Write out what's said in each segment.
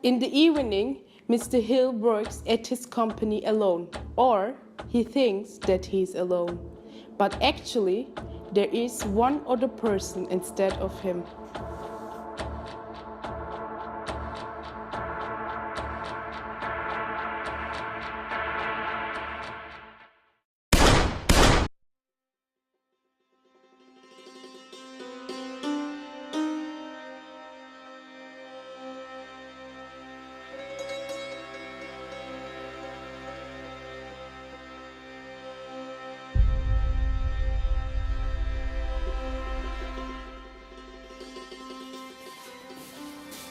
In the evening, Mr. Hill works at his company alone, or he thinks that he's alone. But actually, there is one other person instead of him.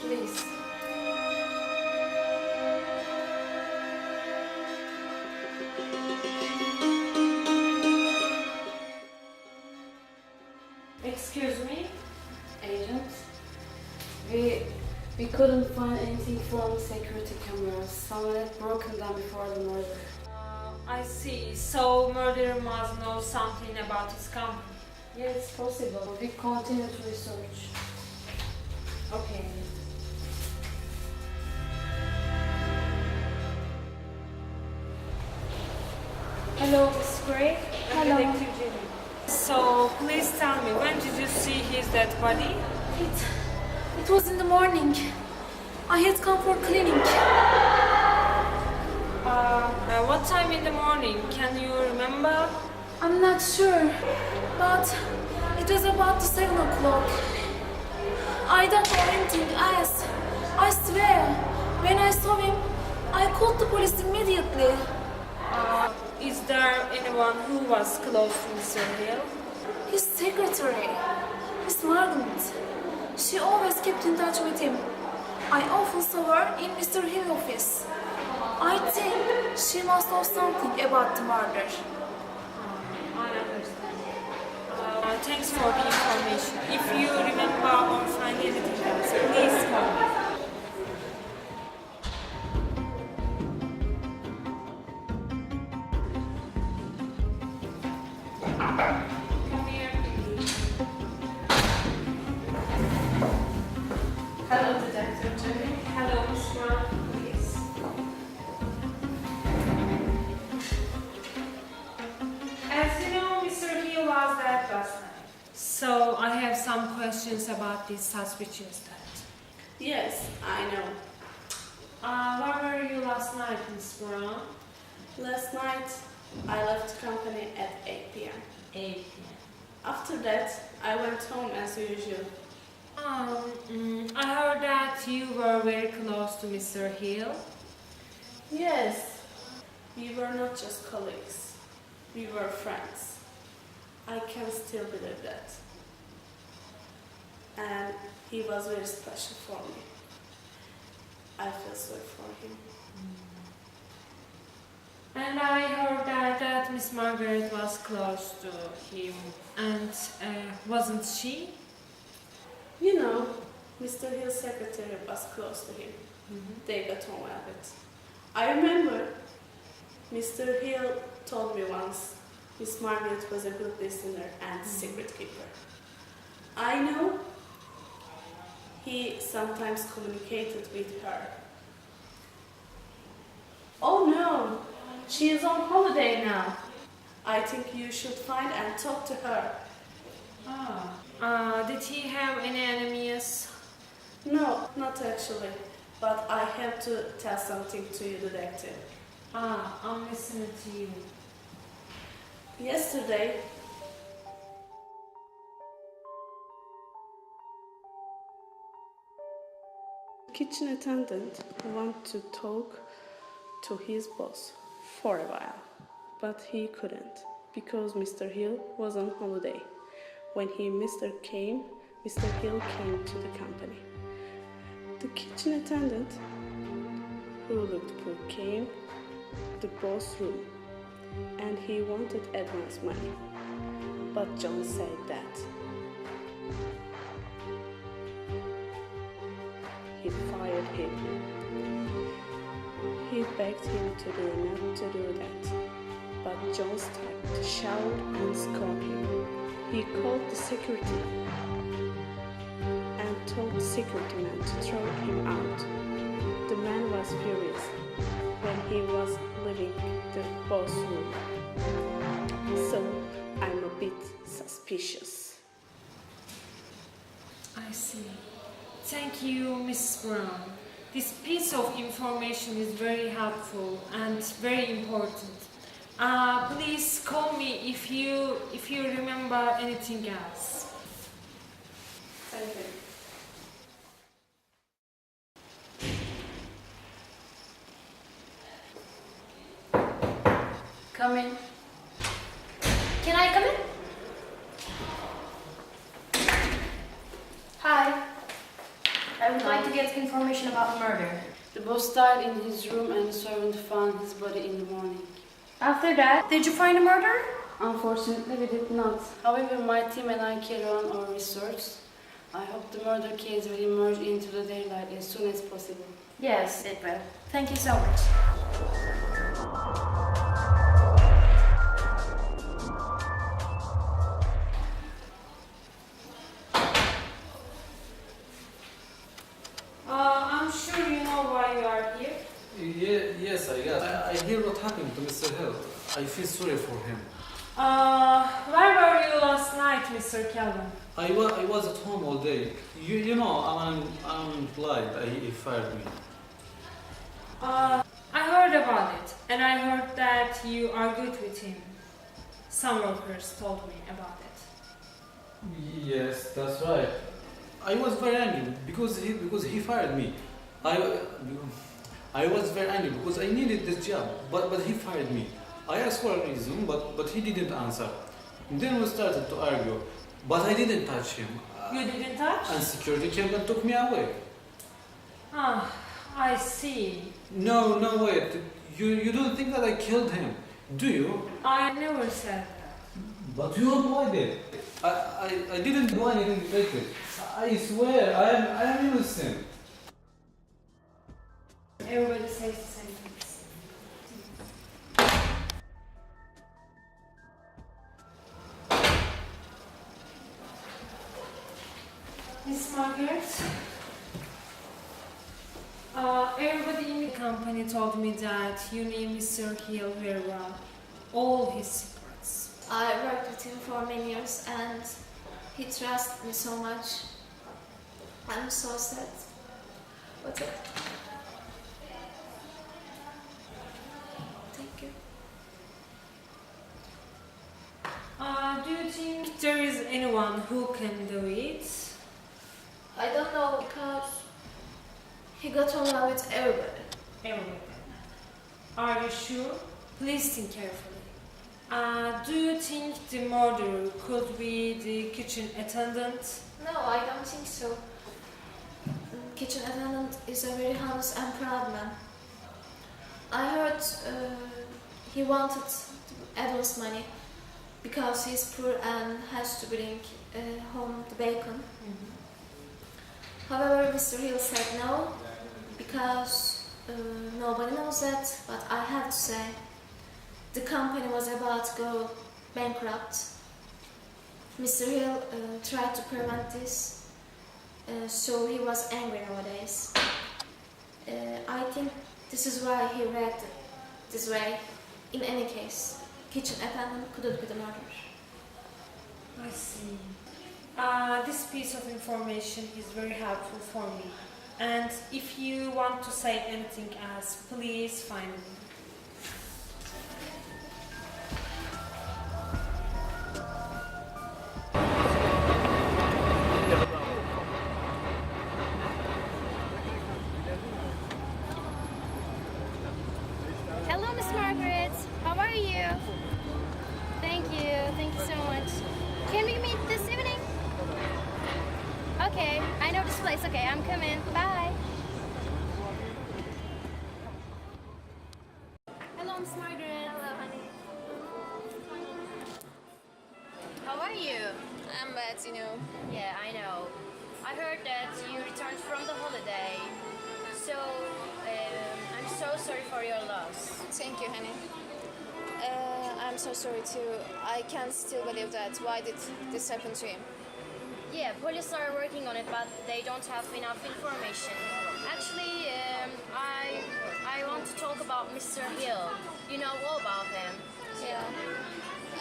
Please. Excuse me, agent. We couldn't find anything from security cameras. Someone had broken them before the murder. I see. So murderer must know something about his company. Yeah, it's possible. We continue to research. Okay. Hello, Miss Gray. Hello. So please tell me, when did you see his dead body? It was in the morning. I had come for cleaning. What time in the morning? Can you remember? I'm not sure, but it was about 7 o'clock. I don't know anything else. I swear, when I saw him, I called the police immediately. Is there anyone who was close to Mr. Hill? His secretary, Miss Margaret. She always kept in touch with him. I often saw her in Mr. Hill's office. I think she must know something about the murder. I understand. Thanks for the information. If you remember or find anything else, please call me. Come here, please. Hello, Detective Jenny. Hello, Miss Brown, please. As you know, Mr. Hill was dead last night. So I have some questions about this suspicious death. Yes, I know. Where were you last night, Miss Brown? Last night, I left company at 8 p.m. 8 p.m. After that, I went home as usual. I heard that you were very close to Mr. Hill. Yes, we were not just colleagues. We were friends. I can still believe that. And he was very special for me. I feel sorry for him. And I heard that Miss Margaret was close to him. And wasn't she? You know, Mr. Hill's secretary was close to him. They got on well with. I remember Mr. Hill told me once Miss Margaret was a good listener and secret keeper. I know he sometimes communicated with her. Oh no, she is on holiday now. I think you should find and talk to her. Did he have any enemies? No, not actually, but I have to tell something to you, detective. I'm listening to you. Yesterday, the kitchen attendant wanted to talk to his boss for a while, but he couldn't because Mr. Hill was on holiday. When Mr. Hill came to the company. The kitchen attendant, who looked poor, came to the boss' room, and he wanted advance money. But John said that he fired him. He begged him to not to do that, but John started to shout and scold him. He called the security and told the security man to throw him out. The man was furious when he was leaving the boss room. So I'm a bit suspicious. I see. Thank you, Miss Brown. This piece of information is very helpful and very important. Please call me if you remember anything else. Thank you. Come in. Can I come in? Hi. I would like to get information about murder. The boss died in his room and the servant found his body in the morning. After that, did you find a murderer? Unfortunately, we did not. However, my team and I carry on our research. I hope the murder case will emerge into the daylight as soon as possible. Yes, it will. Thank you so much. I'm sure you know why you are here. Yes, I guess. I hear what happened to Mr. Hill. I feel sorry for him. Where were you last night, Mr. Calvin? I was at home all day. You know, I'm unemployed. He fired me. I heard about it, and I heard that you argued with him. Some workers told me about it. Yes, that's right. I was very angry because he fired me. I was very angry because I needed this job, but he fired me. I asked for a reason, but he didn't answer. Then we started to argue, but I didn't touch him. You didn't touch? And security came and took me away. Ah, I see. No, wait. You don't think that I killed him, do you? I never said that. But you implied it. I didn't do anything like it. I swear, I am innocent. Everybody says the same things. Miss Margaret, everybody in the company told me that you knew Mr. Hill very well, all his secrets. I worked with him for many years and he trusted me so much. I'm so sad. What's it? Thank you. Do you think there is anyone who can do it? I don't know because he got along with everybody. Everybody. Are you sure? Please think carefully. Do you think the murderer could be the kitchen attendant? No, I don't think so. Kitchen attendant is a very honest and proud man. I heard he wanted Adam's money because he's poor and has to bring home the bacon. However, Mr. Hill said no because nobody knows that, but I have to say the company was about to go bankrupt. Mr. Hill tried to prevent this, so he was angry nowadays. I think this is why he reacted this way. In any case, kitchen attendant couldn't be the murderer. I see. This piece of information is very helpful for me. And if you want to say anything else, please find me. Hello, Miss Margaret. How are you? Thank you so much. Can we meet this evening? Okay, I know this place. Okay, I'm coming. Bye. Hello, Miss Margaret. Hello, honey. How are you? I'm bad, you know. Yeah, I know. I heard that you returned from the holiday. So, I'm so sorry for your loss. Thank you, honey. I'm so sorry too. I can't still believe that. Why did this happen to him? Yeah, police are working on it, but they don't have enough information. Actually, talk about Mr. Hill. You know all about him. Yeah.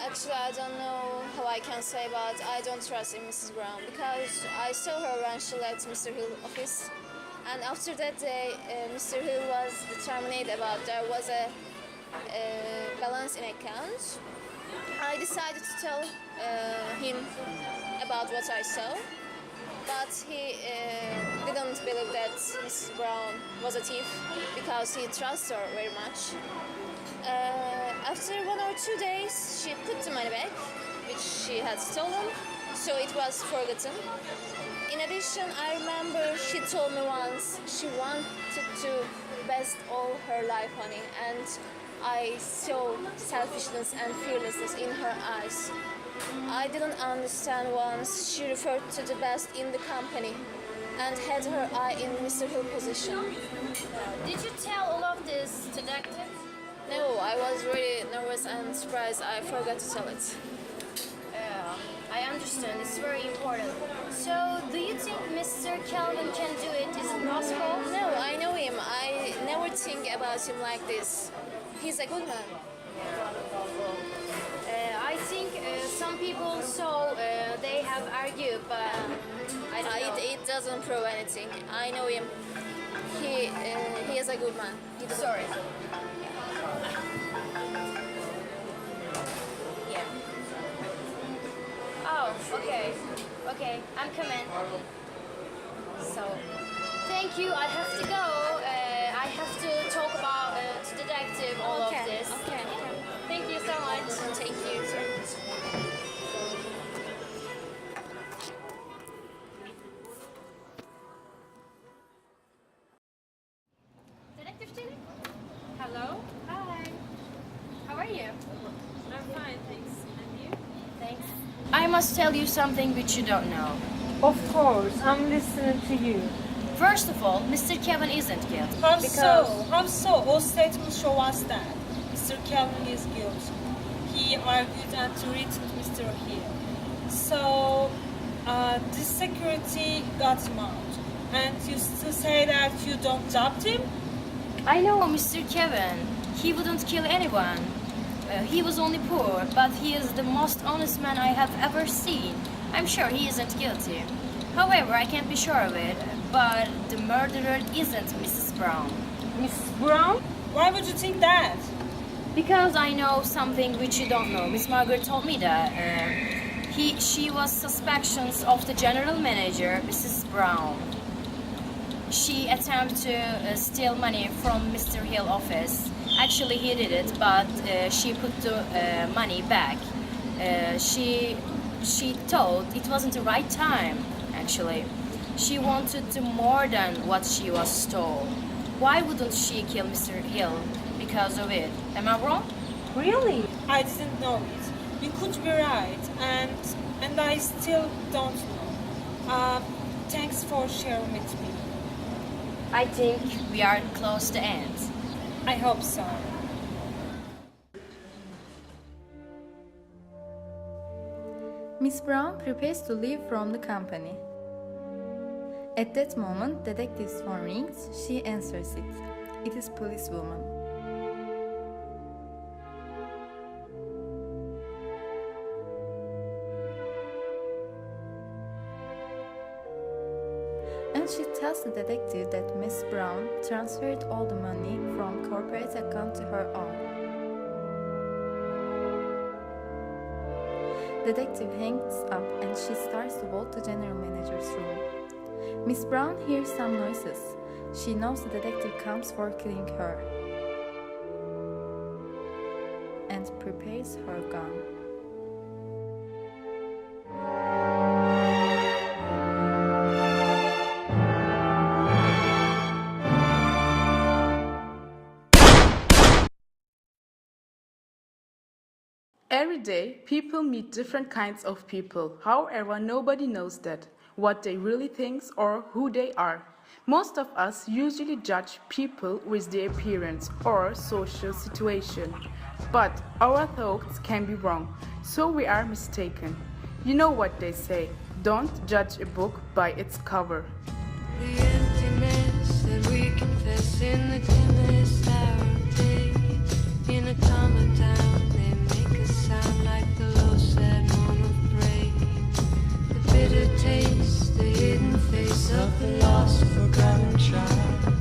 Actually, I don't know how I can say, but I don't trust in Mrs. Brown because I saw her when she left Mr. Hill's office. And after that day, Mr. Hill was determined about there was a balance in account. I decided to tell him about what I saw, but he didn't believe that Mrs. Brown was a thief because he trusts her very much. After 1 or 2 days, she put the money back, which she had stolen, so it was forgotten. In addition, I remember she told me once she wanted to invest all her life on it, and I saw selfishness and fearlessness in her eyes. I didn't understand once she referred to the best in the company and had her eye in Mr. Hill's position. Did you tell all of this to detective? No, I was really nervous and surprised. I forgot to tell it. Yeah, I understand. It's very important. So, do you think Mr. Kelvin can do it? Is it possible? No, I know him. I never think about him like this. He's a good man. I think some people saw they have argued, but I don't know. It doesn't prove anything. I know him. He is a good man. Sorry. Yeah. Oh, okay. Okay, I'm coming. So, thank you. I have to go. I have to talk about to detective all of this. Okay. Thank you so much. Thank you. Detective Jenny? Hello? Hi. How are you? I'm fine, thanks. And you? Thanks. I must tell you something which you don't know. Of course, I'm listening to you. First of all, Mr. Kevin isn't guilty. How so? How so? All statements show us that Mr. Kelvin is guilty. He argued and threatened Mr. Hill. So, this security got him out. And you still say that you don't doubt him? I know Mr. Kevin. He wouldn't kill anyone. He was only poor, but he is the most honest man I have ever seen. I'm sure he isn't guilty. However, I can't be sure of it, but the murderer isn't Mrs. Brown. Mrs. Brown? Why would you think that? Because I know something which you don't know. Miss Margaret told me that. She was suspicious of the general manager, Mrs. Brown. She attempted to steal money from Mr. Hill's office. Actually, he did it, but she put the money back. She thought it wasn't the right time, actually. She wanted to more than what she was stole. Why wouldn't she kill Mr. Hill because of it? Am I wrong? Really? I didn't know it. You could be right, and I still don't know. Thanks for sharing with me. I think we are close to the end. I hope so. Miss Brown prepares to leave from the company. At that moment, detective's phone rings. She answers it. It is policewoman. And she tells the detective that Miss Brown transferred all the money from corporate account to her own. Detective hangs up and she starts to walk to general manager's room. Miss Brown hears some noises. She knows the detective comes for killing her and prepares her gun. Every day, people meet different kinds of people. However, nobody knows that, what they really think or who they are. Most of us usually judge people with their appearance or social situation. But our thoughts can be wrong, so we are mistaken. You know what they say, don't judge a book by its cover. The emptiness that we confess in the dimmest hour. of the lost, forgotten child.